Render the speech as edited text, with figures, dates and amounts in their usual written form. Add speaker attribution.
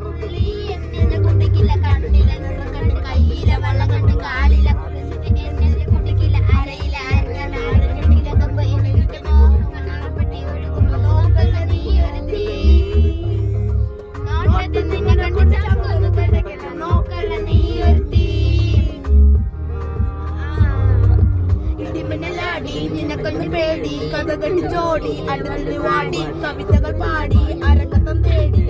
Speaker 1: എന്നെ കുട്ടിക്കില്ല കണ്ണിലെ കണ്ട് കയ്യിലെ വെള്ളം കണ്ട് കാലില കുറിച്ചിട്ട് എന്നെ കുട്ടിക്കില്ല അരയില അരഞ്ഞിട്ടില്ല കമ്പ് എനിക്ക് മോഹപ്പെട്ടി ഒഴുകുമ്പോ നോക്കല്ല നീ ഒരു തീ നോട്ടത്തിൽ നിന്നെ കണ്ട് ചാക്കുന്നു കിടക്കില്ല നോക്കല്ല നീ ഒരു തീ ഇടിമിന്നലാടി നിനക്കൊന്ന് പേടി കഥകളി ജോടി അടുത്തിൽ വാടി കവിതകൾ പാടി അരങ്ങത്തം തേടി